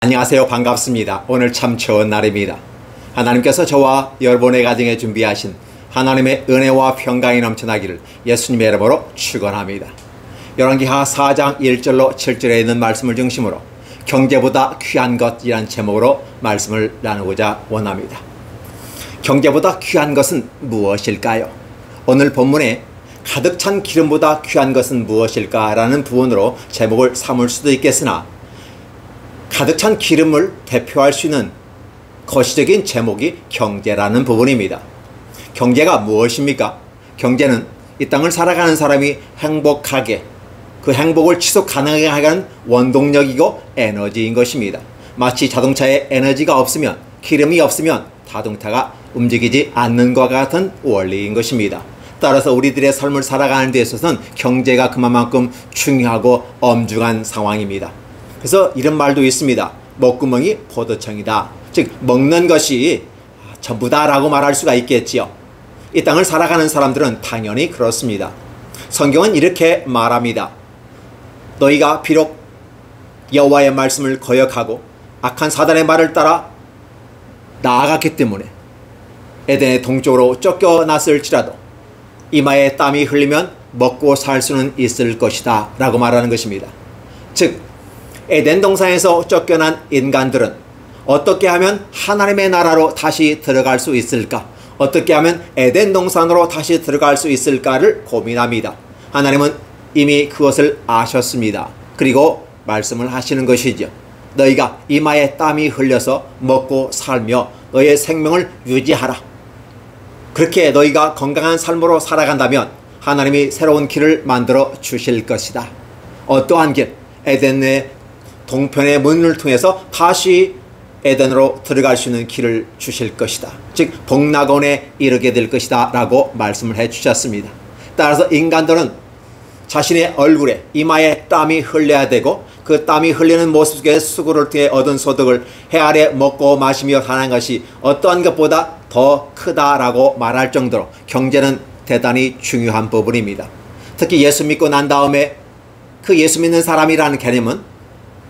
안녕하세요. 반갑습니다. 오늘 참 좋은 날입니다. 하나님께서 저와 여러분의 가정에 준비하신 하나님의 은혜와 평강이 넘쳐나기를 예수님의 이름으로 축원합니다. 열왕기하 4장 1절로 7절에 있는 말씀을 중심으로 경제보다 귀한 것이란 제목으로 말씀을 나누고자 원합니다. 경제보다 귀한 것은 무엇일까요? 오늘 본문에 가득 찬 기름보다 귀한 것은 무엇일까라는 부분으로 제목을 삼을 수도 있겠으나 가득 찬 기름을 대표할 수 있는 거시적인 제목이 경제라는 부분입니다. 경제가 무엇입니까? 경제는 이 땅을 살아가는 사람이 행복하게 그 행복을 지속 가능하게 하는 원동력이고 에너지인 것입니다. 마치 자동차에 에너지가 없으면, 기름이 없으면 자동차가 움직이지 않는 것과 같은 원리인 것입니다. 따라서 우리들의 삶을 살아가는 데 있어서는 경제가 그만큼 중요하고 엄중한 상황입니다. 그래서 이런 말도 있습니다. 먹구멍이 포도청이다. 즉 먹는 것이 전부다라고 말할 수가 있겠지요. 이 땅을 살아가는 사람들은 당연히 그렇습니다. 성경은 이렇게 말합니다. 너희가 비록 여호와의 말씀을 거역하고 악한 사단의 말을 따라 나아갔기 때문에 에덴의 동쪽으로 쫓겨났을지라도 이마에 땀이 흘리면 먹고 살 수는 있을 것이다 라고 말하는 것입니다. 즉 에덴 동산에서 쫓겨난 인간들은 어떻게 하면 하나님의 나라로 다시 들어갈 수 있을까? 어떻게 하면 에덴 동산으로 다시 들어갈 수 있을까를 고민합니다. 하나님은 이미 그것을 아셨습니다. 그리고 말씀을 하시는 것이죠. 너희가 이마에 땀이 흘려서 먹고 살며 너의 생명을 유지하라. 그렇게 너희가 건강한 삶으로 살아간다면 하나님이 새로운 길을 만들어 주실 것이다. 어떠한 길? 에덴의 동편의 문을 통해서 다시 에덴으로 들어갈 수 있는 길을 주실 것이다. 즉 복락원에 이르게 될 것이다 라고 말씀을 해 주셨습니다. 따라서 인간들은 자신의 얼굴에 이마에 땀이 흘려야 되고 그 땀이 흘리는 모습 속에 수고를 통해 얻은 소득을 해 아래 먹고 마시며 사는 것이 어떠한 것보다 더 크다라고 말할 정도로 경제는 대단히 중요한 부분입니다. 특히 예수 믿고 난 다음에 그 예수 믿는 사람이라는 개념은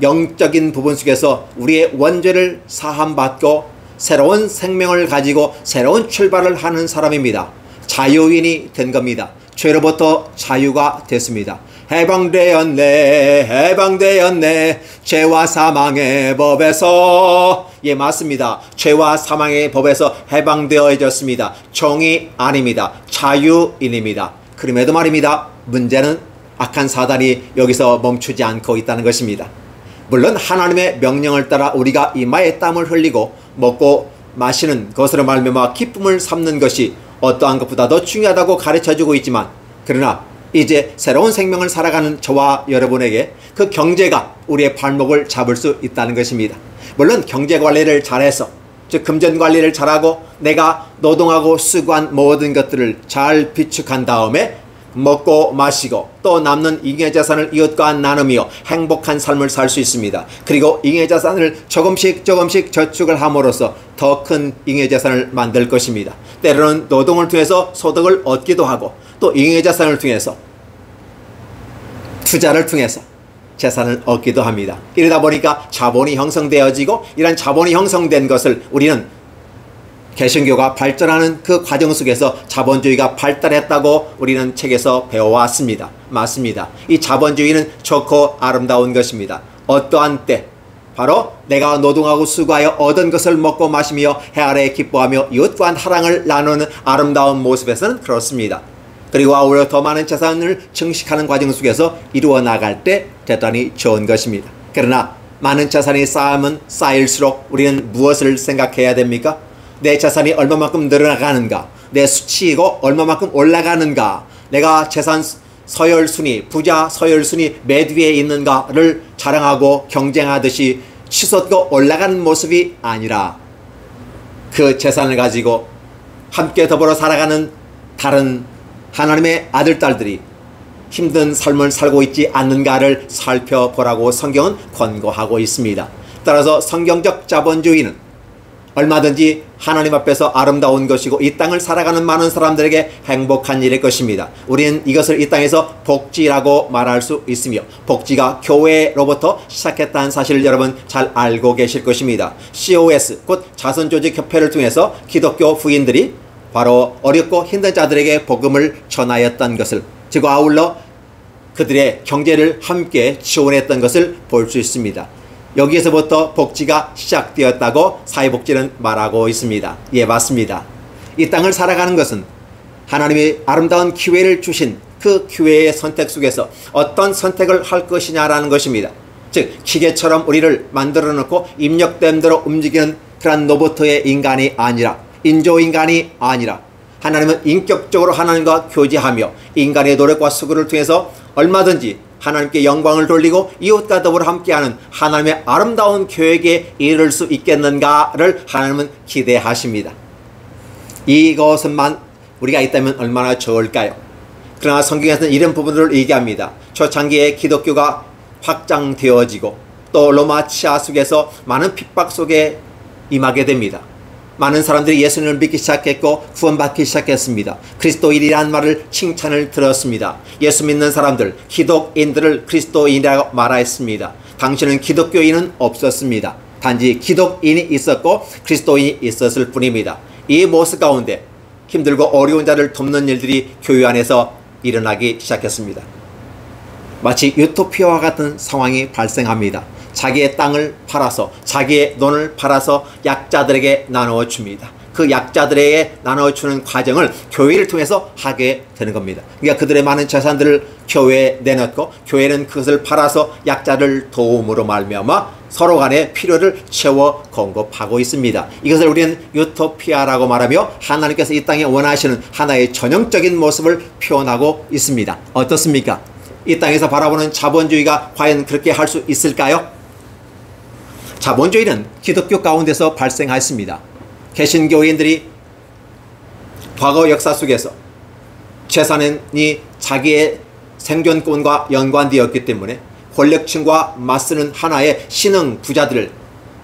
영적인 부분 속에서 우리의 원죄를 사함받고 새로운 생명을 가지고 새로운 출발을 하는 사람입니다. 자유인이 된 겁니다. 죄로부터 자유가 됐습니다. 해방되었네, 해방되었네, 죄와 사망의 법에서. 예, 맞습니다. 죄와 사망의 법에서 해방되어졌습니다. 종이 아닙니다. 자유인입니다. 그럼에도 말입니다. 문제는 악한 사단이 여기서 멈추지 않고 있다는 것입니다. 물론 하나님의 명령을 따라 우리가 이마에 땀을 흘리고 먹고 마시는 것으로 말미암아 기쁨을 삼는 것이 어떠한 것보다도 중요하다고 가르쳐주고 있지만, 그러나 이제 새로운 생명을 살아가는 저와 여러분에게 그 경제가 우리의 발목을 잡을 수 있다는 것입니다. 물론 경제 관리를 잘해서, 즉 금전 관리를 잘하고 내가 노동하고 수고한 모든 것들을 잘 비축한 다음에 먹고 마시고 또 남는 잉여자산을 이웃과 나누며 행복한 삶을 살 수 있습니다. 그리고 잉여자산을 조금씩 저축을 함으로써 더 큰 잉여자산을 만들 것입니다. 때로는 노동을 통해서 소득을 얻기도 하고 또 잉여자산을 통해서 투자를 통해서 재산을 얻기도 합니다. 이러다 보니까 자본이 형성되어지고 이런 자본이 형성된 것을 우리는 개신교가 발전하는 그 과정 속에서 자본주의가 발달했다고 우리는 책에서 배워왔습니다. 맞습니다. 이 자본주의는 좋고 아름다운 것입니다. 어떠한 때 바로 내가 노동하고 수고하여 얻은 것을 먹고 마시며 해 아래 기뻐하며 이웃과 사랑을 나누는 아름다운 모습에서는 그렇습니다. 그리고 오히려 더 많은 재산을 증식하는 과정 속에서 이루어 나갈 때 대단히 좋은 것입니다. 그러나 많은 재산이 쌓이면 쌓일수록 우리는 무엇을 생각해야 됩니까? 내 재산이 얼마만큼 늘어나가는가, 내 수치이고 얼마만큼 올라가는가, 내가 재산 서열순위, 부자 서열순위 맨 위에 있는가를 자랑하고 경쟁하듯이 치솟고 올라가는 모습이 아니라 그 재산을 가지고 함께 더불어 살아가는 다른 하나님의 아들, 딸들이 힘든 삶을 살고 있지 않는가를 살펴보라고 성경은 권고하고 있습니다. 따라서 성경적 자본주의는 얼마든지 하나님 앞에서 아름다운 것이고 이 땅을 살아가는 많은 사람들에게 행복한 일일 것입니다. 우리는 이것을 이 땅에서 복지라고 말할 수 있으며 복지가 교회로부터 시작했다는 사실을 여러분 잘 알고 계실 것입니다. COS 곧 자선조직협회를 통해서 기독교 후인들이 바로 어렵고 힘든 자들에게 복음을 전하였던 것을, 즉 아울러 그들의 경제를 함께 지원했던 것을 볼 수 있습니다. 여기에서부터 복지가 시작되었다고 사회복지는 말하고 있습니다. 예, 맞습니다. 이 땅을 살아가는 것은 하나님이 아름다운 기회를 주신 그 기회의 선택 속에서 어떤 선택을 할 것이냐라는 것입니다. 즉 기계처럼 우리를 만들어 놓고 입력된 대로 움직이는 그런 로봇의 인간이 아니라, 인조인간이 아니라 하나님은 인격적으로 하나님과 교제하며 인간의 노력과 수고를 통해서 얼마든지 하나님께 영광을 돌리고 이웃과 더불어 함께하는 하나님의 아름다운 계획에 이를 수 있겠는가를 하나님은 기대하십니다. 이것만 우리가 있다면 얼마나 좋을까요? 그러나 성경에서는 이런 부분들을 얘기합니다. 초창기에 기독교가 확장되어지고 또 로마 치하 속에서 많은 핍박 속에 임하게 됩니다. 많은 사람들이 예수님을 믿기 시작했고 구원받기 시작했습니다. 그리스도인이라는 말을 칭찬을 들었습니다. 예수 믿는 사람들, 기독인들을 그리스도인이라고 말했습니다. 당시에는 기독교인은 없었습니다. 단지 기독인이 있었고 그리스도인이 있었을 뿐입니다. 이 모습 가운데 힘들고 어려운 자를 돕는 일들이 교회 안에서 일어나기 시작했습니다. 마치 유토피아와 같은 상황이 발생합니다. 자기의 땅을 팔아서, 자기의 돈을 팔아서 약자들에게 나누어 줍니다. 그 약자들에게 나누어 주는 과정을 교회를 통해서 하게 되는 겁니다. 그러니까 그들의 많은 재산들을 교회에 내놓고 교회는 그것을 팔아서 약자를 도움으로 말미암아 서로 간의 필요를 채워 공급하고 있습니다. 이것을 우리는 유토피아라고 말하며 하나님께서 이 땅에 원하시는 하나의 전형적인 모습을 표현하고 있습니다. 어떻습니까? 이 땅에서 바라보는 자본주의가 과연 그렇게 할 수 있을까요? 자본주의는 기독교 가운데서 발생했습니다. 개신교인들이 과거 역사 속에서 재산이 자기의 생존권과 연관되었기 때문에 권력층과 맞서는 하나의 신흥 부자들이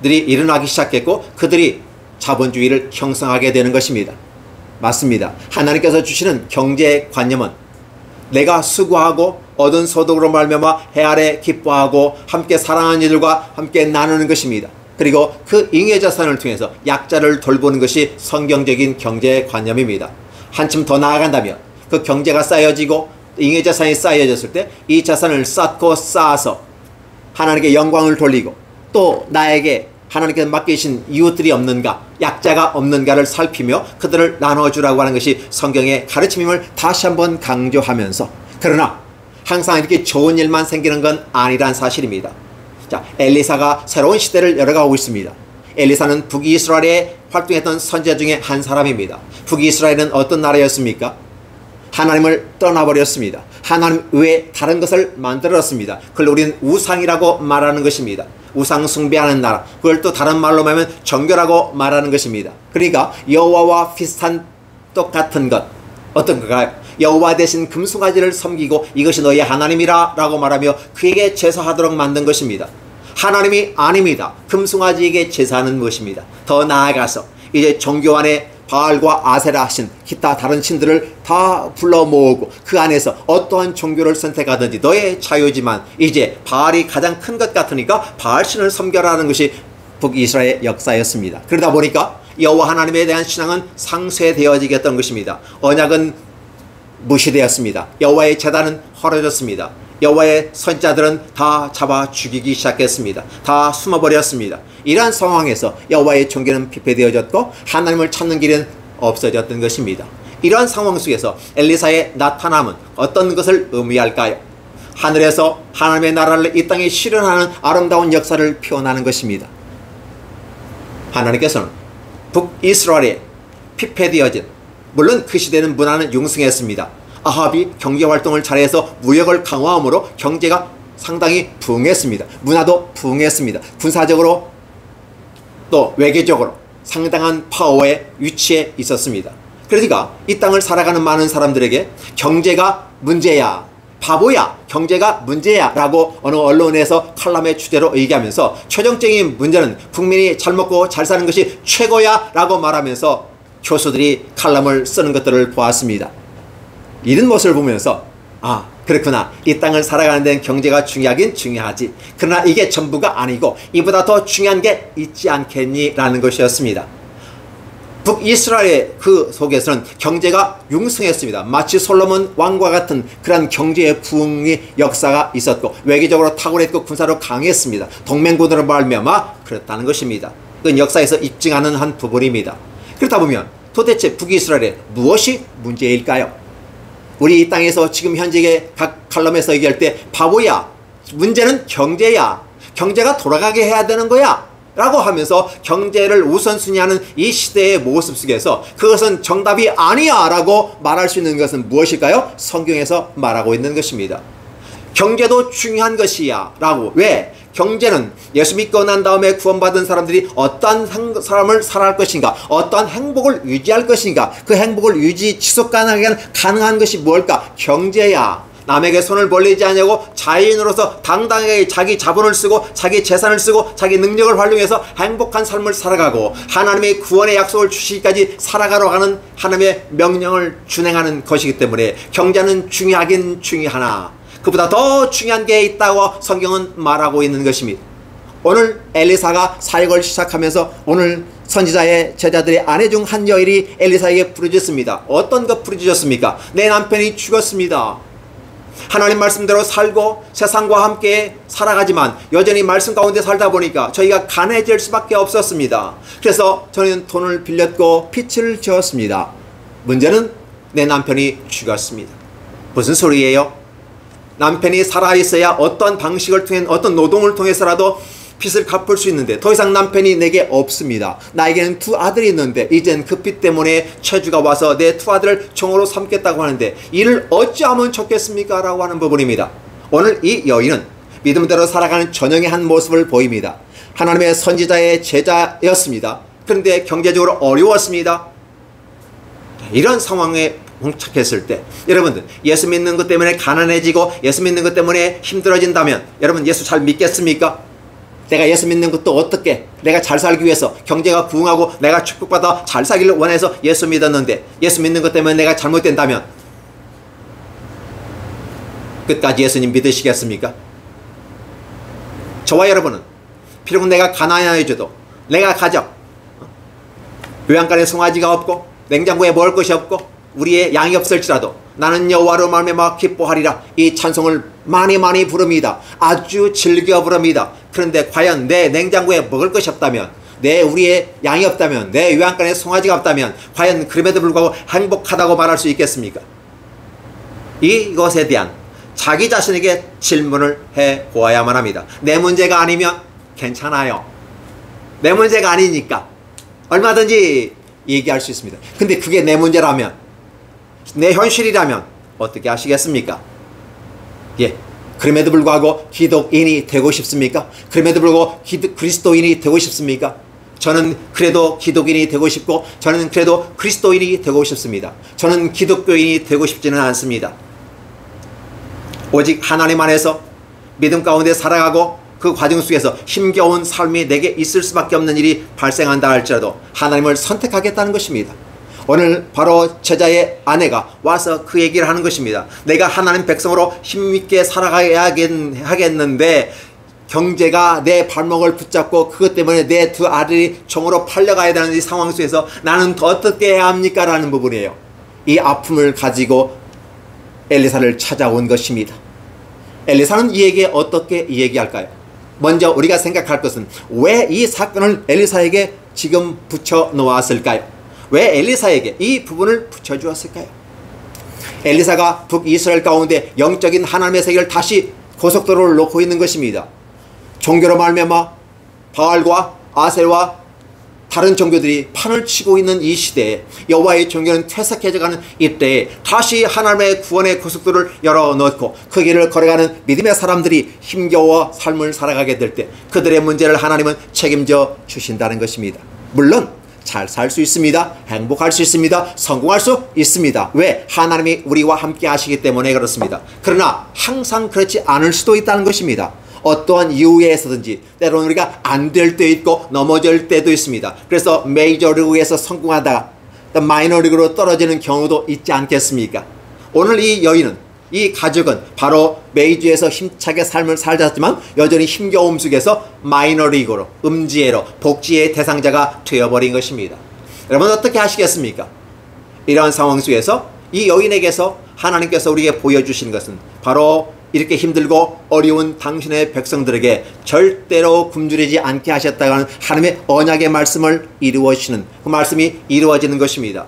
일어나기 시작했고 그들이 자본주의를 형성하게 되는 것입니다. 맞습니다. 하나님께서 주시는 경제관념은 내가 수고하고 얻은 소득으로 말미암아 해 아래 기뻐하고 함께 사랑하는 이들과 함께 나누는 것입니다. 그리고 그 잉여 자산을 통해서 약자를 돌보는 것이 성경적인 경제관념입니다. 한층 더 나아간다면 그 경제가 쌓여지고 잉여 자산이 쌓여졌을 때 이 자산을 쌓고 쌓아서 하나님께 영광을 돌리고 또 나에게 하나님께서 맡기신 이웃들이 없는가, 약자가 없는가를 살피며 그들을 나눠주라고 하는 것이 성경의 가르침임을 다시 한번 강조하면서, 그러나 항상 이렇게 좋은 일만 생기는 건 아니란 사실입니다. 자, 엘리사가 새로운 시대를 열어가고 있습니다. 엘리사는 북이스라엘에 활동했던 선지자 중에 한 사람입니다. 북이스라엘은 어떤 나라였습니까? 하나님을 떠나버렸습니다. 하나님 외에 다른 것을 만들었습니다. 그걸 우리는 우상이라고 말하는 것입니다. 우상 숭배하는 나라, 그걸 또 다른 말로 말하면 정교라고 말하는 것입니다. 그러니까 여호와와 비슷한 똑같은 것, 어떤 건가요? 여호와 대신 금송아지를 섬기고 이것이 너의 하나님이라 라고 말하며 그에게 제사하도록 만든 것입니다. 하나님이 아닙니다. 금송아지에게 제사하는 것입니다. 더 나아가서 이제 종교 안에 바알과 아세라 신, 기타 다른 신들을 다 불러 모으고 그 안에서 어떠한 종교를 선택하든지 너의 자유지만 이제 바알이 가장 큰 것 같으니까 바알 신을 섬겨라는 것이 북이스라엘의 역사였습니다. 그러다 보니까 여호와 하나님에 대한 신앙은 상쇄되어지겠던 것입니다. 언약은 무시되었습니다. 여호와의 제단은 헐어졌습니다. 여호와의 선지자들은 다 잡아 죽이기 시작했습니다. 다 숨어버렸습니다. 이러한 상황에서 여호와의 종교는 피폐되어졌고 하나님을 찾는 길은 없어졌던 것입니다. 이러한 상황 속에서 엘리사의 나타남은 어떤 것을 의미할까요? 하늘에서 하나님의 나라를 이 땅에 실현하는 아름다운 역사를 표현하는 것입니다. 하나님께서는 북이스라엘에 피폐되어진, 물론 그 시대는 문화는 융성했습니다. 아합이 경제활동을 잘해서 무역을 강화함으로 경제가 상당히 부흥했습니다. 문화도 부흥했습니다. 군사적으로 또 외교적으로 상당한 파워의 위치에 있었습니다. 그러니까 이 땅을 살아가는 많은 사람들에게 경제가 문제야, 바보야, 경제가 문제야 라고 어느 언론에서 칼럼의 주제로 얘기하면서 최종적인 문제는 국민이 잘 먹고 잘 사는 것이 최고야 라고 말하면서 교수들이 칼럼을 쓰는 것들을 보았습니다. 이런 모습을 보면서 그렇구나, 이 땅을 살아가는 데는 경제가 중요하긴 중요하지, 그러나 이게 전부가 아니고 이보다 더 중요한 게 있지 않겠니 라는 것이었습니다. 북이스라엘의 그 속에서는 경제가 융성했습니다. 마치 솔로몬 왕과 같은 그런 경제의 부흥의 역사가 있었고 외교적으로 탁월했고 군사로 강했습니다. 동맹군으로 말미암아 그렇다는 것입니다. 그건 역사에서 입증하는 한 부분입니다. 그렇다 보면 도대체 북이스라엘에 무엇이 문제일까요? 우리 이 땅에서 지금 현재의 각 칼럼에서 얘기할 때 바보야, 문제는 경제야, 경제가 돌아가게 해야 되는 거야 라고 하면서 경제를 우선순위하는 이 시대의 모습 속에서 그것은 정답이 아니야 라고 말할 수 있는 것은 무엇일까요? 성경에서 말하고 있는 것입니다. 경제도 중요한 것이야 라고. 왜? 경제는 예수 믿고 난 다음에 구원받은 사람들이 어떠한 삶을 살아갈 것인가, 어떠한 행복을 유지할 것인가, 그 행복을 지속 가능한 것이 뭘까? 경제야. 남에게 손을 벌리지 않냐고 자인으로서 당당하게 자기 자본을 쓰고 자기 재산을 쓰고 자기 능력을 활용해서 행복한 삶을 살아가고 하나님의 구원의 약속을 주시기까지 살아가러 가는 하나님의 명령을 준행하는 것이기 때문에 경제는 중요하긴 중요하나 그보다 더 중요한 게 있다고 성경은 말하고 있는 것입니다. 오늘 엘리사가 사역을 시작하면서 오늘 선지자의 제자들의 아내 중 한 여인이 엘리사에게 부르짖습니다. 어떤 것 부르짖었습니까? 내 남편이 죽었습니다. 하나님 말씀대로 살고 세상과 함께 살아가지만 여전히 말씀 가운데 살다 보니까 저희가 가난해질 수밖에 없었습니다. 그래서 저는 돈을 빌렸고 빚을 지었습니다. 문제는 내 남편이 죽었습니다. 무슨 소리예요? 남편이 살아있어야 어떤 방식을 통해 어떤 노동을 통해서라도 빚을 갚을 수 있는데 더 이상 남편이 내게 없습니다. 나에게는 두 아들이 있는데 이젠 그 빚 때문에 체주가 와서 내 두 아들을 종으로 삼겠다고 하는데 이를 어찌하면 좋겠습니까? 라고 하는 부분입니다. 오늘 이 여인은 믿음대로 살아가는 전형의 한 모습을 보입니다. 하나님의 선지자의 제자였습니다. 그런데 경제적으로 어려웠습니다. 이런 상황에 봉착했을 때 여러분들 예수 믿는 것 때문에 가난해지고 예수 믿는 것 때문에 힘들어진다면 여러분 예수 잘 믿겠습니까? 내가 예수 믿는 것도 어떻게 내가 잘 살기 위해서 경제가 부흥하고 내가 축복받아 잘 살기를 원해서 예수 믿었는데 예수 믿는 것 때문에 내가 잘못된다면 끝까지 예수님 믿으시겠습니까? 저와 여러분은 비록 내가 가난해져도 내가 가정 요양간에 송아지가 없고 냉장고에 먹을 것이 없고 우리의 양이 없을지라도 나는 여호와로 말미암아 기뻐하리라 이 찬송을 많이 부릅니다. 아주 즐겨 부릅니다. 그런데 과연 내 냉장고에 먹을 것이 없다면 우리의 양이 없다면 내 요양간에 송아지가 없다면 과연 그럼에도 불구하고 행복하다고 말할 수 있겠습니까? 이것에 대한 자기 자신에게 질문을 해보아야만 합니다. 내 문제가 아니면 괜찮아요. 내 문제가 아니니까 얼마든지 얘기할 수 있습니다. 근데 그게 내 문제라면 내 현실이라면 어떻게 하시겠습니까? 그럼에도 불구하고 기독인이 되고 싶습니까? 그럼에도 불구하고 그리스도인이 되고 싶습니까? 저는 그래도 기독인이 되고 싶고 저는 그래도 그리스도인이 되고 싶습니다. 저는 기독교인이 되고 싶지는 않습니다. 오직 하나님 안에서 믿음 가운데 살아가고 그 과정 속에서 힘겨운 삶이 내게 있을 수밖에 없는 일이 발생한다 할지라도 하나님을 선택하겠다는 것입니다. 오늘 바로 제자의 아내가 와서 그 얘기를 하는 것입니다. 내가 하나님 백성으로 힘있게 살아가야겠는데 경제가 내 발목을 붙잡고 그것 때문에 내 두 아들이 종으로 팔려가야 되는 이 상황 속에서 나는 더 어떻게 해야 합니까? 라는 부분이에요. 이 아픔을 가지고 엘리사를 찾아온 것입니다. 엘리사는 이에게 어떻게 얘기할까요? 먼저 우리가 생각할 것은 왜 이 사건을 엘리사에게 지금 붙여 놓았을까요? 왜 엘리사에게 이 부분을 붙여주었을까요? 엘리사가 북이스라엘 가운데 영적인 하나님의 세계를 다시 고속도로를 놓고 있는 것입니다. 종교로 말미암아 바알과 아셀과 다른 종교들이 판을 치고 있는 이 시대에 여호와의 종교는 퇴색해져가는 이때에 다시 하나님의 구원의 고속도로를 열어놓고 그 길을 걸어가는 믿음의 사람들이 힘겨워 삶을 살아가게 될 때 그들의 문제를 하나님은 책임져 주신다는 것입니다. 물론 잘 살 수 있습니다. 행복할 수 있습니다. 성공할 수 있습니다. 왜? 하나님이 우리와 함께 하시기 때문에 그렇습니다. 그러나 항상 그렇지 않을 수도 있다는 것입니다. 어떠한 이유에서든지 때로는 우리가 안 될 때 있고 넘어질 때도 있습니다. 그래서 메이저리그에서 성공하다가 마이너리그로 떨어지는 경우도 있지 않겠습니까? 오늘 이 여인은, 이 가족은 바로 메이저에서 힘차게 삶을 살았지만 여전히 힘겨움 속에서 마이너리그로, 음지애로, 복지의 대상자가 되어버린 것입니다. 여러분 어떻게 하시겠습니까? 이러한 상황 속에서 이 여인에게서 하나님께서 우리에게 보여주시는 것은 바로 이렇게 힘들고 어려운 당신의 백성들에게 절대로 굶주리지 않게 하셨다는 하나님의 언약의 말씀을 이루어지는, 그 말씀이 이루어지는 것입니다.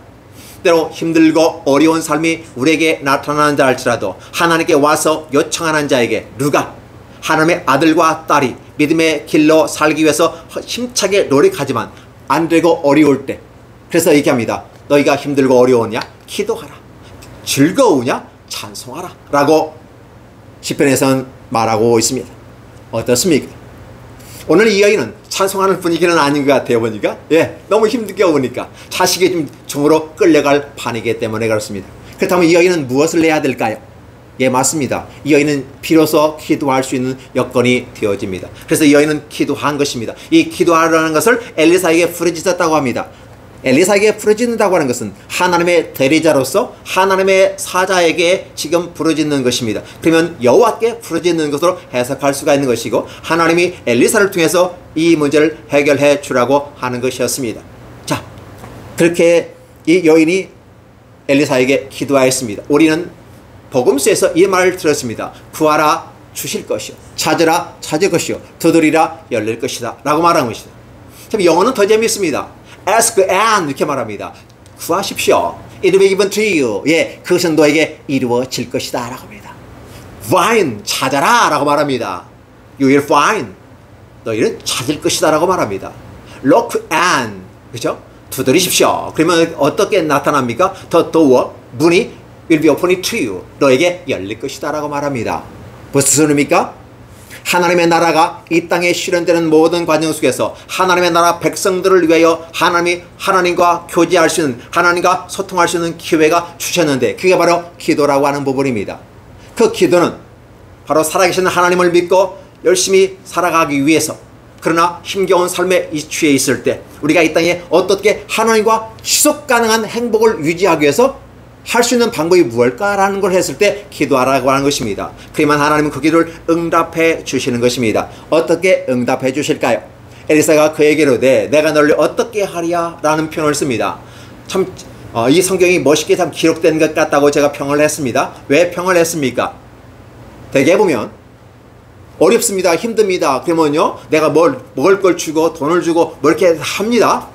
때로 힘들고 어려운 삶이 우리에게 나타나는다 할지라도 하나님께 와서 요청하는 자에게 누가 하나님의 아들과 딸이 믿음의 길로 살기 위해서 힘차게 노력하지만 안 되고 어려울 때, 그래서 얘기합니다. 너희가 힘들고 어려우냐? 기도하라. 즐거우냐? 찬송하라 라고 시편에서는 말하고 있습니다. 어떻습니까? 오늘 이 여인은 찬송하는 분위기는 아닌 것 같아요. 보니까 너무 힘들게 오니까 자식이 좀 중으로 끌려갈 판이기 때문에 그렇습니다. 그렇다면 이 여인은 무엇을 해야 될까요? 맞습니다. 이 여인은 비로소 기도할 수 있는 여건이 되어집니다. 그래서 이 여인은 기도한 것입니다. 이 기도하라는 것을 엘리사에게 부르짖었다고 합니다. 엘리사에게 부르짖는다고 하는 것은 하나님의 대리자로서 하나님의 사자에게 지금 부르짖는 것입니다. 그러면 여호와께 부르짖는 것으로 해석할 수가 있는 것이고, 하나님이 엘리사를 통해서 이 문제를 해결해 주라고 하는 것이었습니다. 자, 그렇게 이 여인이 엘리사에게 기도하였습니다. 우리는 복음서에서 이 말을 들었습니다. 구하라 주실 것이요, 찾으라 찾을 것이요, 두드리라 열릴 것이다 라고 말한 것이다. 참 영어는 더 재미있습니다. Ask and 이렇게 말합니다. 구하십시오. It will be given to you. 그것은 너에게 이루어질 것이다 라고 합니다. Find, 찾아라 라고 말합니다. You will find. 너희는 찾을 것이다 라고 말합니다. Look and, 그렇죠? 두드리십시오. 그러면 어떻게 나타납니까? The door, 문이 will be opened to you. 너에게 열릴 것이다 라고 말합니다. 무슨 소리입니까? 하나님의 나라가 이 땅에 실현되는 모든 과정 속에서 하나님의 나라 백성들을 위하여 하나님과 교제할 수 있는, 하나님과 소통할 수 있는 기회가 주셨는데, 그게 바로 기도라고 하는 부분입니다. 그 기도는 바로 살아계신 하나님을 믿고 열심히 살아가기 위해서, 그러나 힘겨운 삶에 처해 있을 때 우리가 이 땅에 어떻게 하나님과 지속 가능한 행복을 유지하기 위해서 할 수 있는 방법이 무엇일까라는 걸 했을 때 기도하라고 하는 것입니다. 그러면 하나님은 그 기도를 응답해 주시는 것입니다. 어떻게 응답해 주실까요? 엘리사가 그에게로 내가 너를 어떻게 하랴 라는 표현을 씁니다. 참 이 성경이 멋있게 참 기록된 것 같다고 제가 평을 했습니다. 왜 평을 했습니까? 대개 보면 어렵습니다. 힘듭니다. 그러면요, 내가 먹을 걸 주고 돈을 주고 뭐 이렇게 합니다.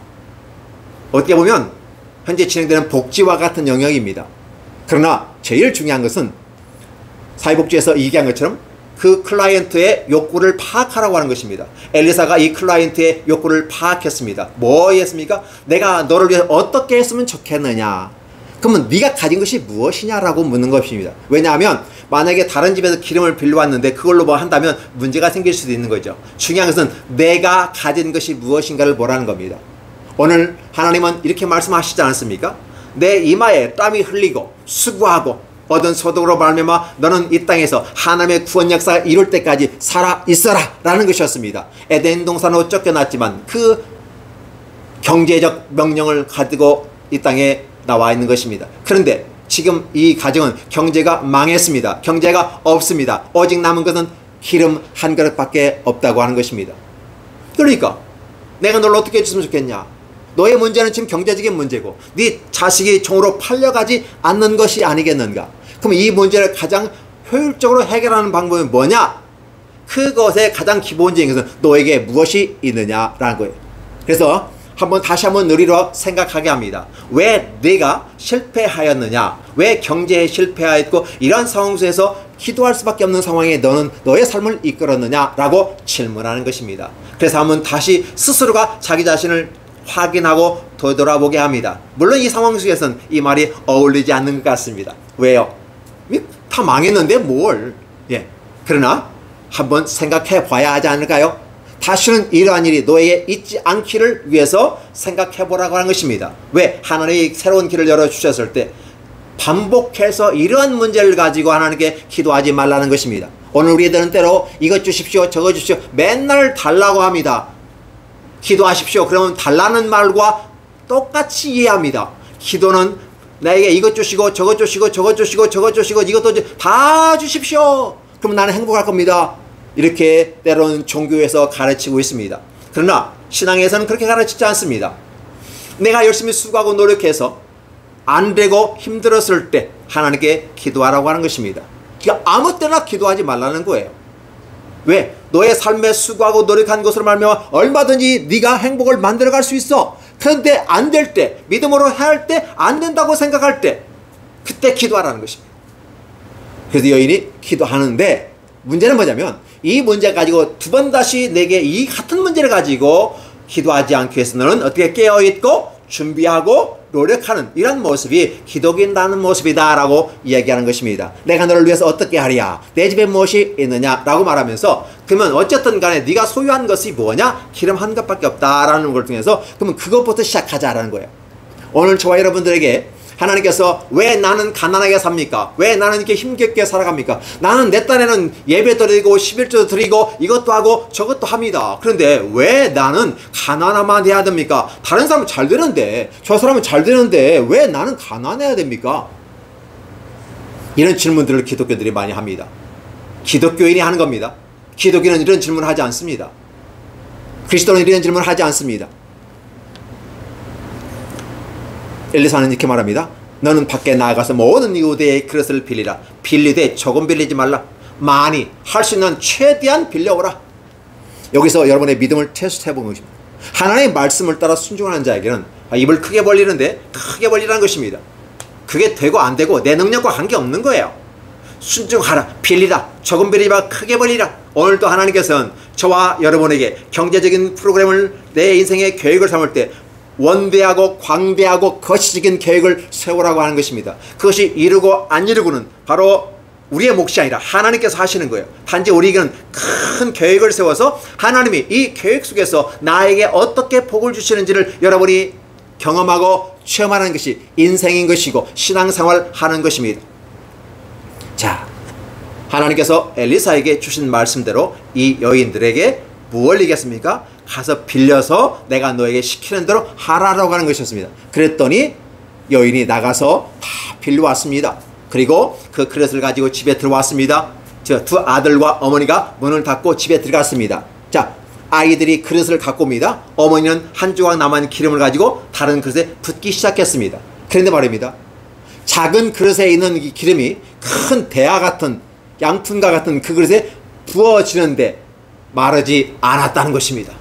어떻게 보면 현재 진행되는 복지와 같은 영역입니다. 그러나 제일 중요한 것은 사회복지에서 얘기한 것처럼 그 클라이언트의 욕구를 파악하라고 하는 것입니다. 엘리사가 이 클라이언트의 욕구를 파악했습니다. 뭐 했습니까? 내가 너를 위해 어떻게 했으면 좋겠느냐. 그러면 네가 가진 것이 무엇이냐라고 묻는 것입니다. 왜냐하면 만약에 다른 집에서 기름을 빌려왔는데 그걸로 뭐 한다면 문제가 생길 수도 있는 거죠. 중요한 것은 내가 가진 것이 무엇인가를 보라는 겁니다. 오늘 하나님은 이렇게 말씀하시지 않습니까? 내 이마에 땀이 흘리고 수고하고 얻은 소득으로 말미암아 너는 이 땅에서 하나님의 구원 역사가 이룰 때까지 살아 있어라 라는 것이었습니다. 에덴 동산으로 쫓겨났지만 그 경제적 명령을 가지고 이 땅에 나와 있는 것입니다. 그런데 지금 이 가정은 경제가 망했습니다. 경제가 없습니다. 오직 남은 것은 기름 한 그릇밖에 없다고 하는 것입니다. 그러니까 내가 널 어떻게 해줬으면 좋겠냐. 너의 문제는 지금 경제적인 문제고 네 자식이 종으로 팔려가지 않는 것이 아니겠는가. 그럼 이 문제를 가장 효율적으로 해결하는 방법이 뭐냐. 그것의 가장 기본적인 것은 너에게 무엇이 있느냐라는 거예요. 그래서 다시 한번 누리러 생각하게 합니다. 왜 내가 실패하였느냐, 왜 경제에 실패하였고 이러한 상황 속에서 기도할 수밖에 없는 상황에 너는 너의 삶을 이끌었느냐라고 질문하는 것입니다. 그래서 한번 다시 스스로가 자기 자신을 확인하고 되돌아보게 합니다. 물론 이 상황 속에서는 이 말이 어울리지 않는 것 같습니다. 왜요? 다 망했는데 뭘. 그러나 한번 생각해 봐야 하지 않을까요? 다시는 이러한 일이 너에게 있지 않기를 위해서 생각해 보라고 하는 것입니다. 왜? 하나님이 새로운 길을 열어주셨을 때 반복해서 이러한 문제를 가지고 하나님께 기도하지 말라는 것입니다. 오늘 우리들은 때로 이것 주십시오 저것 주십시오 맨날 달라고 합니다. 기도하십시오 그러면 달라는 말과 똑같이 이해합니다. 기도는 나에게 이것 주시고 저것 주시고 저것 주시고 저것 주시고 이것도 다 주십시오 그러면 나는 행복할 겁니다. 이렇게 때로는 종교에서 가르치고 있습니다. 그러나 신앙에서는 그렇게 가르치지 않습니다. 내가 열심히 수고하고 노력해서 안 되고 힘들었을 때 하나님께 기도하라고 하는 것입니다. 그러니까 아무 때나 기도하지 말라는 거예요. 왜? 너의 삶에 수고하고 노력한 것으로 말미암아 얼마든지 네가 행복을 만들어갈 수 있어. 그런데 안 될 때, 믿음으로 해야 할 때 안 된다고 생각할 때 그때 기도하라는 것입니다. 그래서 여인이 기도하는데 문제는 뭐냐면 이 문제 가지고 두 번 다시 내게 이 같은 문제를 가지고 기도하지 않기 위해서 너는 어떻게 깨어있고 준비하고 노력하는 이런 모습이 기독인다는 모습이다 라고 이야기하는 것입니다. 내가 너를 위해서 어떻게 하랴 내 집에 무엇이 있느냐 라고 말하면서 그러면 어쨌든 간에 네가 소유한 것이 뭐냐 기름 한 것밖에 없다라는 걸 통해서 그러면 그것부터 시작하자라는 거예요. 오늘 저와 여러분들에게 하나님께서 왜 나는 가난하게 삽니까? 왜 나는 이렇게 힘겹게 살아갑니까? 나는 내 딴에는 예배 드리고 11조 드리고 이것도 하고 저것도 합니다. 그런데 왜 나는 가난하만 해야 됩니까? 다른 사람은 잘 되는데 저 사람은 잘 되는데 왜 나는 가난해야 됩니까? 이런 질문들을 기독교들이 많이 합니다. 기독교인이 하는 겁니다. 기독교는 이런 질문을 하지 않습니다. 그리스도는 이런 질문을 하지 않습니다. 엘리사는 이렇게 말합니다. 너는 밖에 나가서 모든 유대의 그릇을 빌리라. 빌리되 조금 빌리지 말라. 많이 할 수 있는 최대한 빌려오라. 여기서 여러분의 믿음을 테스트해 보는 것입니다. 하나님의 말씀을 따라 순종하는 자에게는 입을 크게 벌리는데 크게 벌리라는 것입니다. 그게 되고 안 되고 내 능력과 관계없는 거예요. 순종하라. 빌리라. 조금 빌리라. 크게 벌리라. 오늘도 하나님께서는 저와 여러분에게 경제적인 프로그램을 내 인생의 계획을 삼을 때 원대하고 광대하고 거시적인 계획을 세우라고 하는 것입니다. 그것이 이루고 안 이루고는 바로 우리의 몫이 아니라 하나님께서 하시는 거예요. 단지 우리에게는 큰 계획을 세워서 하나님이 이 계획 속에서 나에게 어떻게 복을 주시는지를 여러분이 경험하고 체험하는 것이 인생인 것이고 신앙생활 하는 것입니다. 자, 하나님께서 엘리사에게 주신 말씀대로 이 여인들에게 무엇을 얘기했습니까? 가서 빌려서 내가 너에게 시키는 대로 하라라고 하는 것이었습니다. 그랬더니 여인이 나가서 다 빌려왔습니다. 그리고 그 그릇을 가지고 집에 들어왔습니다. 두 아들과 어머니가 문을 닫고 집에 들어갔습니다. 자, 아이들이 그릇을 갖고 옵니다. 어머니는 한 조각 남은 기름을 가지고 다른 그릇에 붓기 시작했습니다. 그런데 말입니다. 작은 그릇에 있는 이 기름이 큰 대야 같은 양푼과 같은 그 그릇에 부어지는데 마르지 않았다는 것입니다.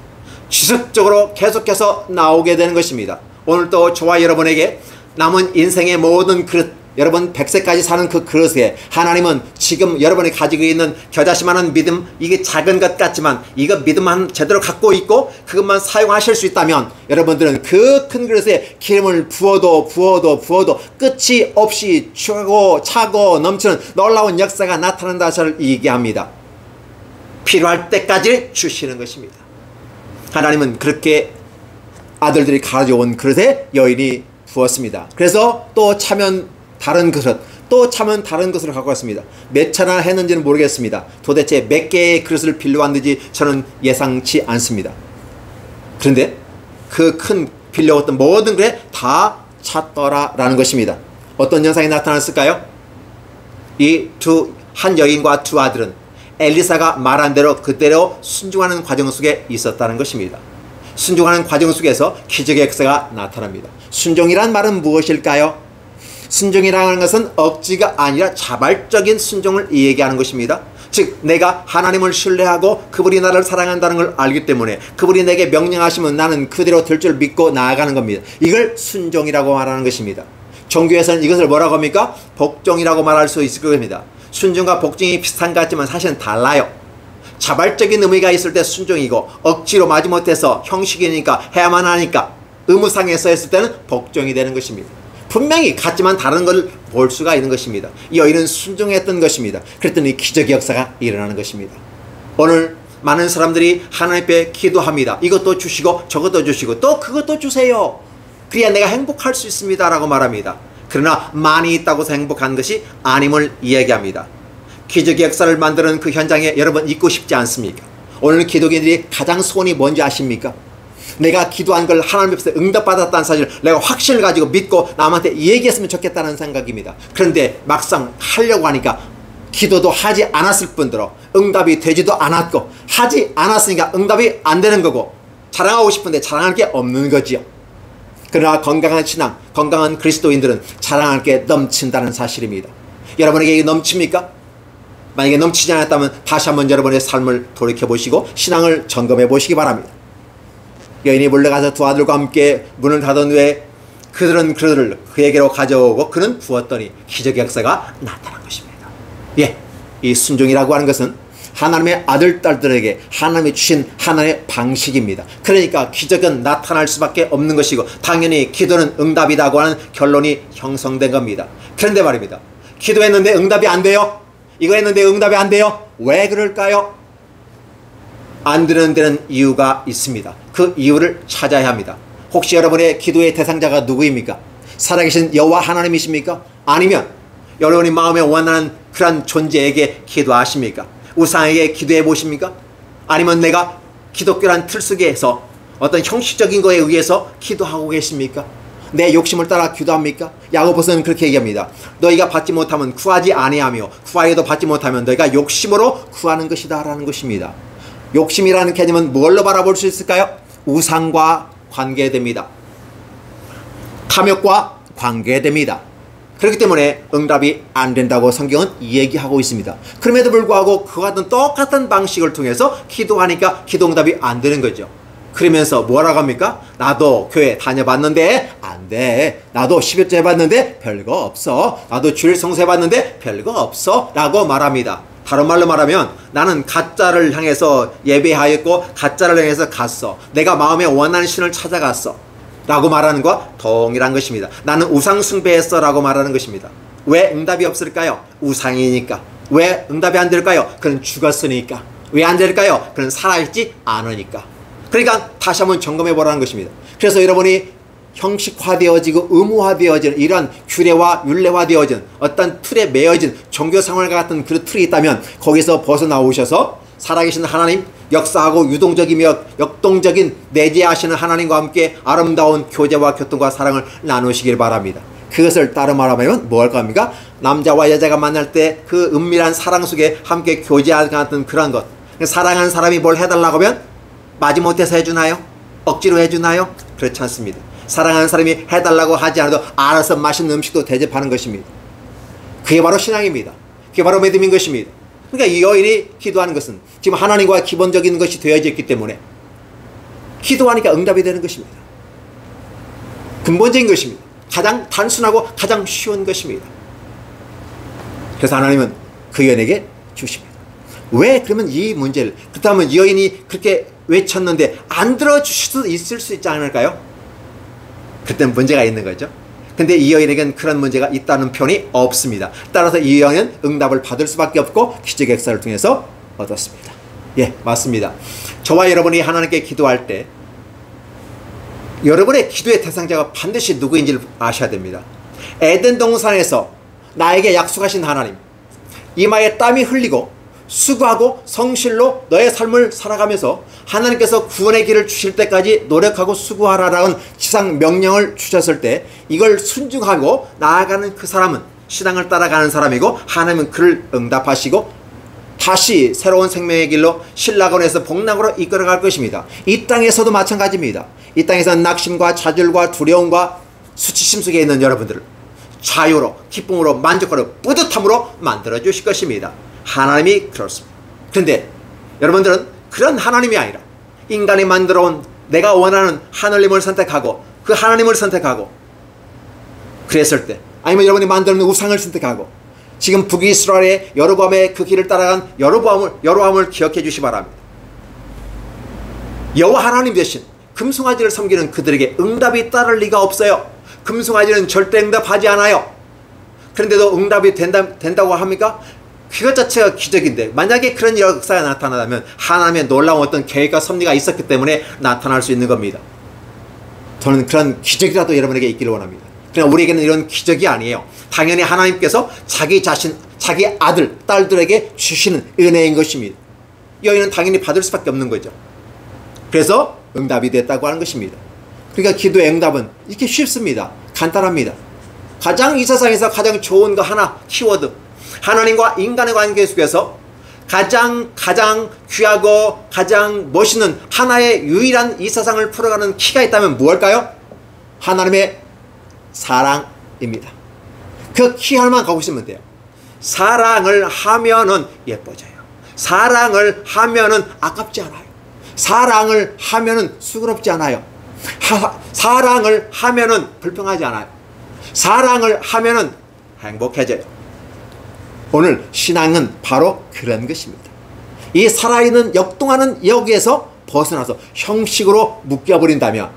지속적으로 계속해서 나오게 되는 것입니다. 오늘도 저와 여러분에게 남은 인생의 모든 그릇, 여러분 100세까지 사는 그 그릇에 하나님은 지금 여러분이 가지고 있는 겨자씨만한 믿음, 이게 작은 것 같지만 이거 믿음만 제대로 갖고 있고 그것만 사용하실 수 있다면 여러분들은 그 큰 그릇에 기름을 부어도 끝이 없이 차고 넘치는 놀라운 역사가 나타난다는 것을 얘기합니다. 필요할 때까지 주시는 것입니다. 하나님은 그렇게 아들들이 가져온 그릇에 여인이 부었습니다. 그래서 또 차면 다른 그릇, 또 차면 다른 그릇을 갖고 왔습니다. 몇 차나 했는지는 모르겠습니다. 도대체 몇 개의 그릇을 빌려왔는지 저는 예상치 않습니다. 그런데 그 큰 빌려왔던 모든 그릇에 다 찼더라라는 것입니다. 어떤 현상이 나타났을까요? 한 여인과 두 아들은 엘리사가 말한 대로 그대로 순종하는 과정 속에 있었다는 것입니다. 순종하는 과정 속에서 기적의 역사가 나타납니다. 순종이란 말은 무엇일까요? 순종이라는 것은 억지가 아니라 자발적인 순종을 얘기하는 것입니다. 즉 내가 하나님을 신뢰하고 그분이 나를 사랑한다는 걸 알기 때문에 그분이 내게 명령하시면 나는 그대로 될 줄 믿고 나아가는 겁니다. 이걸 순종이라고 말하는 것입니다. 종교에서는 이것을 뭐라고 합니까? 복종이라고 말할 수 있을 겁니다. 순종과 복종이 비슷한 것 같지만 사실은 달라요. 자발적인 의미가 있을 때 순종이고 억지로 마지못해서 형식이니까 해야만 하니까 의무상에서 했을 때는 복종이 되는 것입니다. 분명히 같지만 다른 걸 볼 수가 있는 것입니다. 이 여인은 순종했던 것입니다. 그랬더니 기적의 역사가 일어나는 것입니다. 오늘 많은 사람들이 하나님 앞에 기도합니다. 이것도 주시고 저것도 주시고 또 그것도 주세요. 그래야 내가 행복할 수 있습니다 라고 말합니다. 그러나 많이 있다고 해서 행복한 것이 아님을 이야기합니다. 기적의 역사를 만드는 그 현장에 여러분 있고 싶지 않습니까? 오늘 기독인들이 가장 소원이 뭔지 아십니까? 내가 기도한 걸 하나님 앞에서 응답받았다는 사실을 내가 확신을 가지고 믿고 남한테 얘기했으면 좋겠다는 생각입니다. 그런데 막상 하려고 하니까 기도도 하지 않았을 뿐더러 응답이 되지도 않았고, 하지 않았으니까 응답이 안 되는 거고, 자랑하고 싶은데 자랑할 게 없는 거지요. 그러나 건강한 신앙, 건강한 그리스도인들은 자랑할 게 넘친다는 사실입니다. 여러분에게 이게 넘칩니까? 만약에 넘치지 않았다면 다시 한번 여러분의 삶을 돌이켜보시고 신앙을 점검해 보시기 바랍니다. 여인이 몰려가서 두 아들과 함께 문을 닫은 후에 그들은 그를 그에게로 가져오고 그는 부었더니 기적의 역사가 나타난 것입니다. 예, 이 순종이라고 하는 것은 하나님의 아들, 딸들에게 하나님이 주신 하나님의 방식입니다. 그러니까 기적은 나타날 수밖에 없는 것이고 당연히 기도는 응답이라고 하는 결론이 형성된 겁니다. 그런데 말입니다. 기도했는데 응답이 안 돼요? 이거 했는데 응답이 안 돼요? 왜 그럴까요? 안 되는 데는 이유가 있습니다. 그 이유를 찾아야 합니다. 혹시 여러분의 기도의 대상자가 누구입니까? 살아계신 여호와 하나님이십니까? 아니면 여러분이 마음에 원하는 그런 존재에게 기도하십니까? 우상에게 기도해 보십니까? 아니면 내가 기독교란 틀 속에서 어떤 형식적인 거에 의해서 기도하고 계십니까? 내 욕심을 따라 기도합니까? 야고보서는 그렇게 얘기합니다. 너희가 받지 못하면 구하지 아니하며 구하여도 받지 못하면 너희가 욕심으로 구하는 것이다 라는 것입니다. 욕심이라는 개념은 뭘로 바라볼 수 있을까요? 우상과 관계됩니다. 탐욕과 관계됩니다. 그렇기 때문에 응답이 안 된다고 성경은 얘기하고 있습니다. 그럼에도 불구하고 그와 같은 똑같은 방식을 통해서 기도하니까 기도 응답이 안 되는 거죠. 그러면서 뭐라고 합니까? 나도 교회 다녀봤는데 안 돼. 나도 11조 해봤는데 별거 없어. 나도 주일 성수해봤는데 별거 없어 라고 말합니다. 다른 말로 말하면 나는 가짜를 향해서 예배하였고 가짜를 향해서 갔어. 내가 마음에 원하는 신을 찾아갔어 라고 말하는 것과 동일한 것입니다. 나는 우상 숭배했어 라고 말하는 것입니다. 왜 응답이 없을까요? 우상이니까. 왜 응답이 안 될까요? 그는 죽었으니까. 왜 안 될까요? 그는 살아있지 않으니까. 그러니까 다시 한번 점검해 보라는 것입니다. 그래서 여러분이 형식화되어지고 의무화되어진 이런 규례와 율례화되어진 어떤 틀에 매여진 종교생활과 같은 그 틀이 있다면 거기서 벗어나오셔서 살아계신 하나님, 역사하고 유동적이며 역동적인 내재하시는 하나님과 함께 아름다운 교제와 교통과 사랑을 나누시길 바랍니다. 그것을 따로 말하면 뭐 할까 합니까? 남자와 여자가 만날 때 그 은밀한 사랑 속에 함께 교제하는 같은 그런 것. 사랑하는 사람이 뭘 해달라고 하면 마지못해서 해주나요? 억지로 해주나요? 그렇지 않습니다. 사랑하는 사람이 해달라고 하지 않아도 알아서 맛있는 음식도 대접하는 것입니다. 그게 바로 신앙입니다. 그게 바로 믿음인 것입니다. 그러니까 이 여인이 기도하는 것은 지금 하나님과 기본적인 것이 되어져 있기 때문에 기도하니까 응답이 되는 것입니다. 근본적인 것입니다. 가장 단순하고 가장 쉬운 것입니다. 그래서 하나님은 그 여인에게 주십니다. 왜 그러면 이 문제를, 그렇다면 이 여인이 그렇게 외쳤는데 안 들어주실 수도 있을 수 있지 않을까요? 그때는 문제가 있는 거죠. 근데 이 여인에게는 그런 문제가 있다는 표현이 없습니다. 따라서 이 여인은 응답을 받을 수밖에 없고 기적의 역사를 통해서 얻었습니다. 예, 맞습니다. 저와 여러분이 하나님께 기도할 때 여러분의 기도의 대상자가 반드시 누구인지를 아셔야 됩니다. 에덴 동산에서 나에게 약속하신 하나님, 이마에 땀이 흘리고 수고하고 성실로 너의 삶을 살아가면서 하나님께서 구원의 길을 주실 때까지 노력하고 수고하라라는 지상 명령을 주셨을 때 이걸 순종하고 나아가는 그 사람은 신앙을 따라가는 사람이고 하나님은 그를 응답하시고 다시 새로운 생명의 길로 신락원에서 복락으로 이끌어갈 것입니다. 이 땅에서도 마찬가지입니다. 이 땅에서는 낙심과 좌절과 두려움과 수치심 속에 있는 여러분들을 자유로 기쁨으로 만족하고 뿌듯함으로 만들어 주실 것입니다. 하나님이 그렇습니다. 그런데 여러분들은 그런 하나님이 아니라 인간이 만들어온 내가 원하는 하늘님을 선택하고 그 하나님을 선택하고 그랬을 때, 아니면 여러분이 만들어놓은 우상을 선택하고 지금 북이스라엘의 여로보암의 그 길을 따라간 여로보암을 기억해 주시기 바랍니다. 여호와 하나님 대신 금송아지를 섬기는 그들에게 응답이 따를 리가 없어요. 금송아지는 절대 응답하지 않아요. 그런데도 응답이 된다고 합니까? 그것 자체가 기적인데, 만약에 그런 역사가 나타나다면 하나님의 놀라운 어떤 계획과 섭리가 있었기 때문에 나타날 수 있는 겁니다. 저는 그런 기적이라도 여러분에게 있기를 원합니다. 그러나 우리에게는 이런 기적이 아니에요. 당연히 하나님께서 자기 자신, 자기 아들, 딸들에게 주시는 은혜인 것입니다. 여인은 당연히 받을 수밖에 없는 거죠. 그래서 응답이 됐다고 하는 것입니다. 그러니까 기도의 응답은 이렇게 쉽습니다. 간단합니다. 가장 이 세상에서 가장 좋은 거 하나, 키워드. 하나님과 인간의 관계 속에서 가장 귀하고 가장 멋있는 하나의 유일한 이 세상을 풀어가는 키가 있다면 무엇일까요? 하나님의 사랑입니다. 그 키 하나만 갖고 있으면 돼요. 사랑을 하면은 예뻐져요. 사랑을 하면은 아깝지 않아요. 사랑을 하면은 수고롭지 않아요. 사랑을 하면은 불평하지 않아요. 사랑을 하면은 행복해져요. 오늘 신앙은 바로 그런 것입니다. 이 살아있는 역동하는 여기에서 벗어나서 형식으로 묶여버린다면,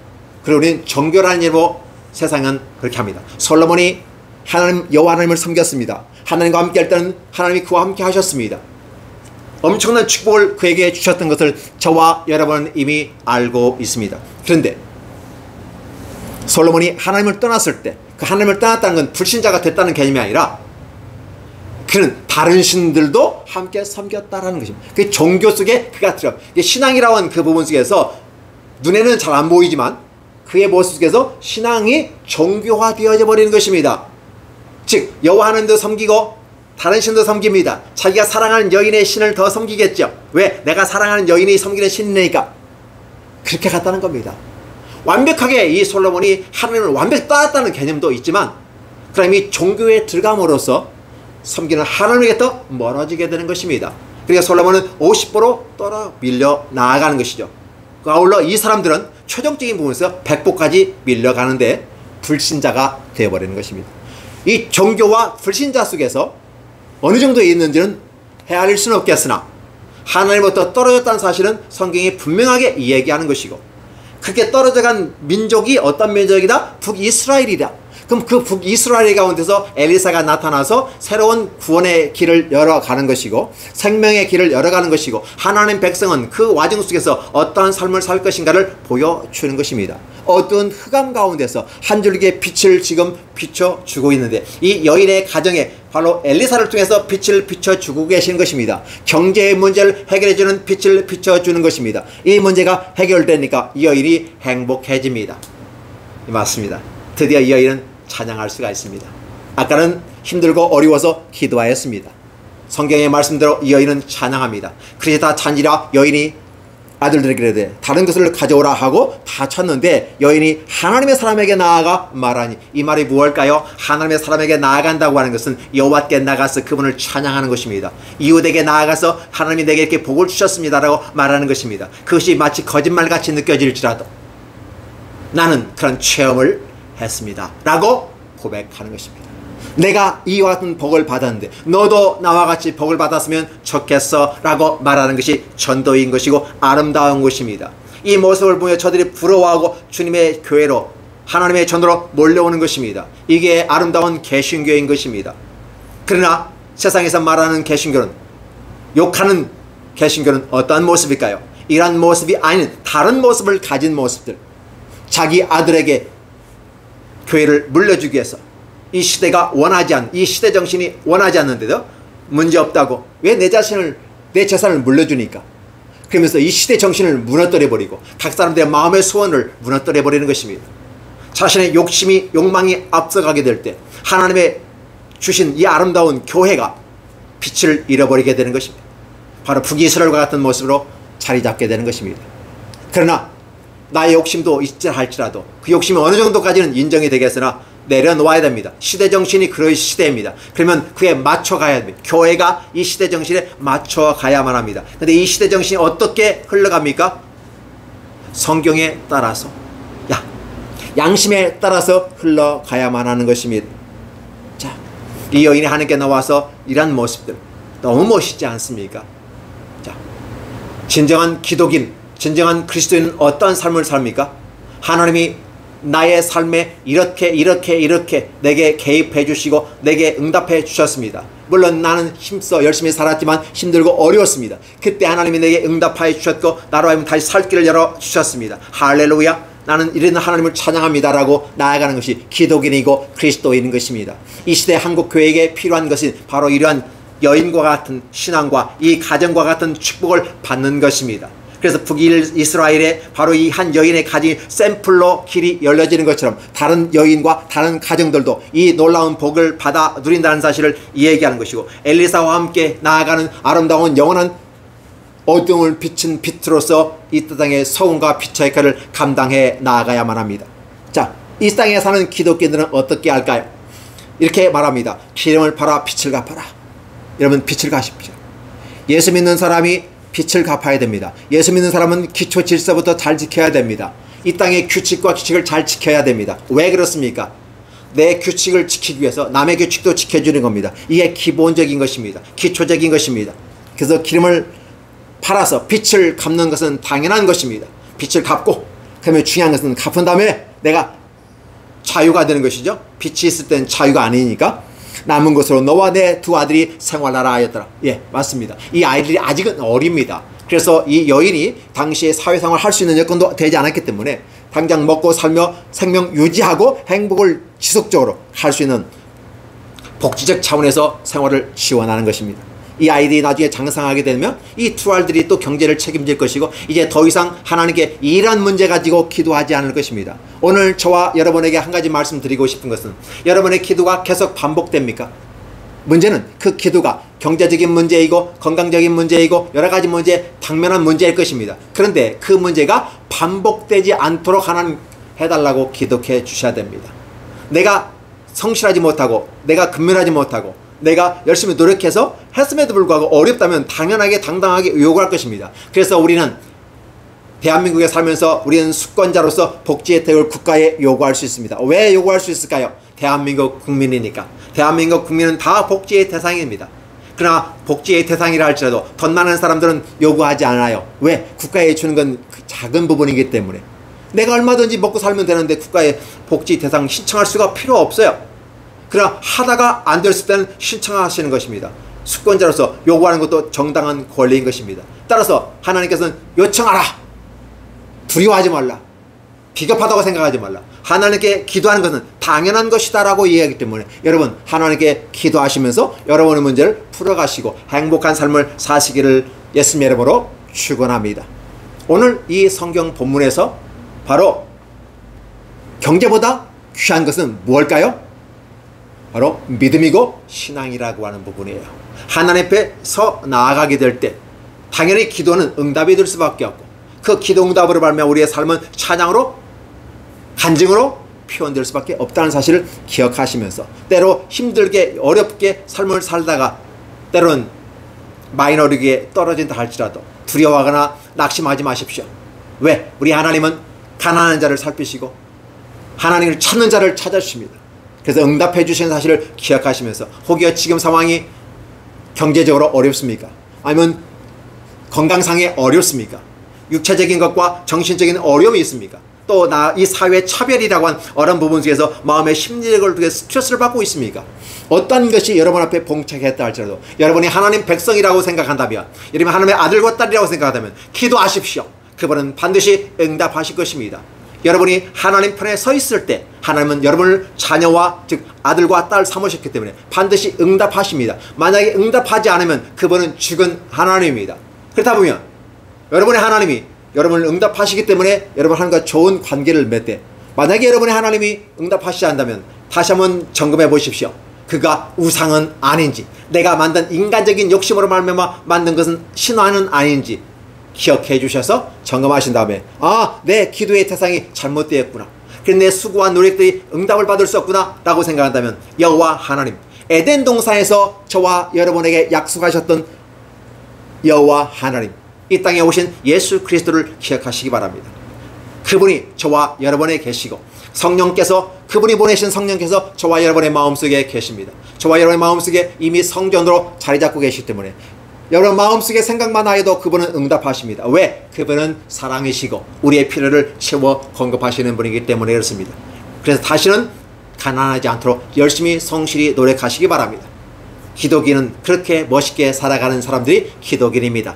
그리고 우리는 종교라는 이름으로 세상은 그렇게 합니다. 솔로몬이 하나님, 여호와 하나님을 섬겼습니다. 하나님과 함께 할 때는 하나님이 그와 함께 하셨습니다. 엄청난 축복을 그에게 주셨던 것을 저와 여러분은 이미 알고 있습니다. 그런데 솔로몬이 하나님을 떠났을 때, 그 하나님을 떠났다는 건 불신자가 됐다는 개념이 아니라 그는 다른 신들도 함께 섬겼다라는 것입니다. 그 종교 속에 그가 들어, 신앙이라고 하는 그 부분 속에서 눈에는 잘 안 보이지만 그의 모습 속에서 신앙이 종교화되어져 버리는 것입니다. 즉 여호와 하나님도 섬기고 다른 신도 섬깁니다. 자기가 사랑하는 여인의 신을 더 섬기겠죠. 왜? 내가 사랑하는 여인이 섬기는 신이니까. 그렇게 갔다는 겁니다. 완벽하게 이 솔로몬이 하나님을 완벽히 따랐다는 개념도 있지만, 그럼 이 종교에 들어감으로써 섬기는 하나님에게 더 멀어지게 되는 것입니다. 그러니까 솔로몬은 50보로 떨어 밀려 나아가는 것이죠. 아울러 이 사람들은 최종적인 부분에서 100보까지 밀려가는데 불신자가 되어버리는 것입니다. 이 종교와 불신자 속에서 어느 정도에 있는지는 헤아릴 수는 없겠으나 하나님부터 떨어졌다는 사실은 성경이 분명하게 이야기하는 것이고, 그렇게 떨어져간 민족이 어떤 민족이다? 북이스라엘이다. 그럼 그 북이스라엘 가운데서 엘리사가 나타나서 새로운 구원의 길을 열어가는 것이고, 생명의 길을 열어가는 것이고, 하나님 백성은 그 와중 속에서 어떠한 삶을 살 것인가를 보여주는 것입니다. 어두운 흑암 가운데서 한 줄기의 빛을 지금 비춰주고 있는데, 이 여인의 가정에 바로 엘리사를 통해서 빛을 비춰주고 계시는 것입니다. 경제의 문제를 해결해주는 빛을 비춰주는 것입니다. 이 문제가 해결되니까 이 여인이 행복해집니다. 맞습니다. 드디어 이 여인은 찬양할 수가 있습니다. 아까는 힘들고 어려워서 기도하였습니다. 성경의 말씀대로 이 여인은 찬양합니다. 그래서 다 찬지라 여인이 아들들에게 이르되 다른 것을 가져오라 하고 다 쳤는데, 여인이 하나님의 사람에게 나아가 말하니, 이 말이 무엇일까요? 하나님의 사람에게 나아간다고 하는 것은 여호와께 나가서 그분을 찬양하는 것입니다. 이웃에게 나아가서 하나님이 내게 이렇게 복을 주셨습니다라고 말하는 것입니다. 그것이 마치 거짓말같이 느껴질지라도 나는 그런 체험을 했습니다 라고 고백하는 것입니다. 내가 이와 같은 복을 받았는데 너도 나와 같이 복을 받았으면 좋겠어 라고 말하는 것이 전도인 것이고 아름다운 것입니다. 이 모습을 보며 저들이 부러워하고 주님의 교회로, 하나님의 전도로 몰려오는 것입니다. 이게 아름다운 개신교인 것입니다. 그러나 세상에서 말하는 개신교는, 욕하는 개신교는 어떠한 모습일까요? 이러한 모습이 아닌 다른 모습을 가진 모습들, 자기 아들에게 교회를 물려주기 위해서 이 시대가 원하지 않는, 이 시대 정신이 원하지 않는데도 문제없다고, 왜 내 자신을, 내 재산을 물려주니까, 그러면서 이 시대 정신을 무너뜨려버리고 각 사람들의 마음의 소원을 무너뜨려버리는 것입니다. 자신의 욕심이, 욕망이 앞서가게 될 때 하나님의 주신 이 아름다운 교회가 빛을 잃어버리게 되는 것입니다. 바로 북이스라엘과 같은 모습으로 자리 잡게 되는 것입니다. 그러나 나의 욕심도 있자 할지라도 그 욕심이 어느 정도까지는 인정이 되겠으나 내려놓아야 됩니다. 시대정신이 그런 시대입니다. 그러면 그에 맞춰가야 됩니다. 교회가 이 시대정신에 맞춰가야만 합니다. 그런데 이 시대정신이 어떻게 흘러갑니까? 성경에 따라서, 양심에 따라서 흘러가야만 하는 것입니다. 자, 이 여인이 하나님께 나와서 이런 모습들 너무 멋있지 않습니까? 자, 진정한 기독인, 진정한 그리스도인은 어떤 삶을 삽니까? 하나님이 나의 삶에 이렇게 내게 개입해 주시고 내게 응답해 주셨습니다. 물론 나는 힘써 열심히 살았지만 힘들고 어려웠습니다. 그때 하나님이 내게 응답하여 주셨고 나로 하여금 다시 살 길을 열어주셨습니다. 할렐루야. 나는 이런 하나님을 찬양합니다라고 나아가는 것이 기독인이고 그리스도인인 것입니다. 이 시대 한국교회에게 필요한 것은 바로 이러한 여인과 같은 신앙과 이 가정과 같은 축복을 받는 것입니다. 그래서 북이스라엘에 바로 이 한 여인의 가정이 샘플로 길이 열려지는 것처럼 다른 여인과 다른 가정들도 이 놀라운 복을 받아 누린다는 사실을 이야기하는 것이고, 엘리사와 함께 나아가는 아름다운 영원한 어둠을 비춘 빛으로서 이 땅의 소금과 빛의 역할을 감당해 나아가야만 합니다. 자, 이 땅에 사는 기독교인들은 어떻게 할까요? 이렇게 말합니다. 기름을 팔아 빛을 갚아라. 여러분, 빛을 가십시오. 예수 믿는 사람이 빛을 갚아야 됩니다. 예수 믿는 사람은 기초 질서부터 잘 지켜야 됩니다. 이 땅의 규칙과 규칙을 잘 지켜야 됩니다. 왜 그렇습니까? 내 규칙을 지키기 위해서 남의 규칙도 지켜주는 겁니다. 이게 기본적인 것입니다. 기초적인 것입니다. 그래서 기름을 팔아서 빛을 갚는 것은 당연한 것입니다. 빛을 갚고, 그러면 중요한 것은 갚은 다음에 내가 자유가 되는 것이죠. 빛이 있을 땐 자유가 아니니까. 남은 것으로 너와 내 두 아들이 생활하라 하였더라. 예, 맞습니다. 이 아이들이 아직은 어립니다. 그래서 이 여인이 당시에 사회생활을 할 수 있는 여건도 되지 않았기 때문에 당장 먹고 살며 생명 유지하고 행복을 지속적으로 할 수 있는 복지적 차원에서 생활을 지원하는 것입니다. 이 아이들이 나중에 장성하게 되면 이 두 아들이 또 경제를 책임질 것이고, 이제 더 이상 하나님께 이런 문제 가지고 기도하지 않을 것입니다. 오늘 저와 여러분에게 한 가지 말씀드리고 싶은 것은, 여러분의 기도가 계속 반복됩니까? 문제는 그 기도가 경제적인 문제이고 건강적인 문제이고 여러 가지 문제, 당면한 문제일 것입니다. 그런데 그 문제가 반복되지 않도록 하나님 해달라고 기도해 주셔야 됩니다. 내가 성실하지 못하고 내가 근면하지 못하고 내가 열심히 노력해서 했음에도 불구하고 어렵다면 당연하게 당당하게 요구할 것입니다. 그래서 우리는 대한민국에 살면서 우리는 수권자로서 복지 혜택을 국가에 요구할 수 있습니다. 왜 요구할 수 있을까요? 대한민국 국민이니까. 대한민국 국민은 다 복지의 대상입니다. 그러나 복지의 대상이라 할지라도 돈 많은 사람들은 요구하지 않아요. 왜? 국가에 주는 건 작은 부분이기 때문에. 내가 얼마든지 먹고 살면 되는데 국가의 복지 대상 신청할 수가 필요 없어요. 그러나 하다가 안 됐을 때는 신청하시는 것입니다. 수권자로서 요구하는 것도 정당한 권리인 것입니다. 따라서 하나님께서는 요청하라. 두려워하지 말라. 비겁하다고 생각하지 말라. 하나님께 기도하는 것은 당연한 것이다 라고 이야기하기 때문에 여러분, 하나님께 기도하시면서 여러분의 문제를 풀어가시고 행복한 삶을 사시기를 예수님의 이름으로 축원합니다. 오늘 이 성경 본문에서 바로 경제보다 귀한 것은 무엇일까요? 바로 믿음이고 신앙이라고 하는 부분이에요. 하나님 앞에서 나아가게 될 때 당연히 기도는 응답이 될 수밖에 없고, 그 기도 응답으로 말미암아 우리의 삶은 찬양으로 간증으로 표현될 수밖에 없다는 사실을 기억하시면서, 때로 힘들게 어렵게 삶을 살다가 때로는 마이너리그에 떨어진다 할지라도 두려워하거나 낙심하지 마십시오. 왜? 우리 하나님은 가난한 자를 살피시고 하나님을 찾는 자를 찾아주십니다. 그래서 응답해 주시는 사실을 기억하시면서, 혹여 지금 상황이 경제적으로 어렵습니까? 아니면 건강상에 어렵습니까? 육체적인 것과 정신적인 어려움이 있습니까? 또 이 사회 차별이라고 한 어려운 부분 속에서 마음의 심리적을 통해 스트레스를 받고 있습니까? 어떤 것이 여러분 앞에 봉착했다 할지라도 여러분이 하나님 백성이라고 생각한다면, 여러분이 하나님의 아들과 딸이라고 생각한다면 기도하십시오. 그분은 반드시 응답하실 것입니다. 여러분이 하나님 편에 서 있을 때 하나님은 여러분을 자녀와 즉 아들과 딸 삼으셨기 때문에 반드시 응답하십니다. 만약에 응답하지 않으면 그분은 죽은 하나님입니다. 그렇다 보면 여러분의 하나님이 여러분을 응답하시기 때문에 여러분 하나님과 좋은 관계를 맺되, 만약에 여러분의 하나님이 응답하시지 않는다면 다시 한번 점검해 보십시오. 그가 우상은 아닌지, 내가 만든 인간적인 욕심으로 말미암아 만든 것은 신화는 아닌지 기억해 주셔서 점검하신 다음에, 아, 내 기도의 대상이 잘못되었구나, 그래서 내 수고한 노력들이 응답을 받을 수 없구나 라고 생각한다면 여호와 하나님, 에덴 동산에서 저와 여러분에게 약속하셨던 여호와 하나님, 이 땅에 오신 예수 그리스도를 기억하시기 바랍니다. 그분이 저와 여러분에 계시고 성령께서, 그분이 보내신 성령께서 저와 여러분의 마음속에 계십니다. 저와 여러분의 마음속에 이미 성전으로 자리 잡고 계시기 때문에 여러분 마음속에 생각만 하여도 그분은 응답하십니다. 왜? 그분은 사랑이시고 우리의 필요를 채워 공급하시는 분이기 때문에 그렇습니다. 그래서 다시는 가난하지 않도록 열심히 성실히 노력하시기 바랍니다. 기독인은 그렇게 멋있게 살아가는 사람들이 기독인입니다.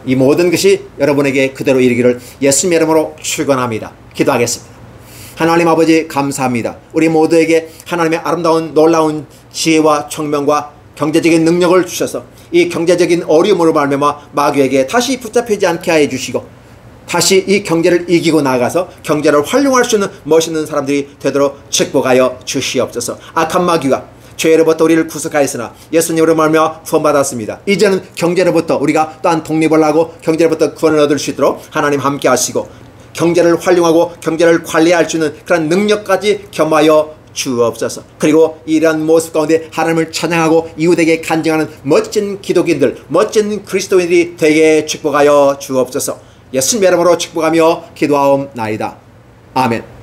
이 모든 것이 여러분에게 그대로 이르기를 예수님의 이름으로 축원합니다. 기도하겠습니다. 하나님 아버지 감사합니다. 우리 모두에게 하나님의 아름다운 놀라운 지혜와 총명과 경제적인 능력을 주셔서 이 경제적인 어려움으로 말미암아 마귀에게 다시 붙잡히지 않게 하여 주시고 다시 이 경제를 이기고 나가서 경제를 활용할 수 있는 멋있는 사람들이 되도록 축복하여 주시옵소서. 악한 마귀가 죄로부터 우리를 구속하였으나 예수님으로 말미암아 구원받았습니다. 이제는 경제로부터 우리가 또한 독립을 하고 경제로부터 구원을 얻을 수 있도록 하나님 함께 하시고 경제를 활용하고 경제를 관리할 수 있는 그런 능력까지 겸하여 주옵소서. 그리고 이러한 모습 가운데 하나님을 찬양하고 이웃에게 간증하는 멋진 기독인들, 멋진 그리스도인들이 되게 축복하여 주옵소서. 예수님의 이름으로 축복하며 기도하옵나이다. 아멘.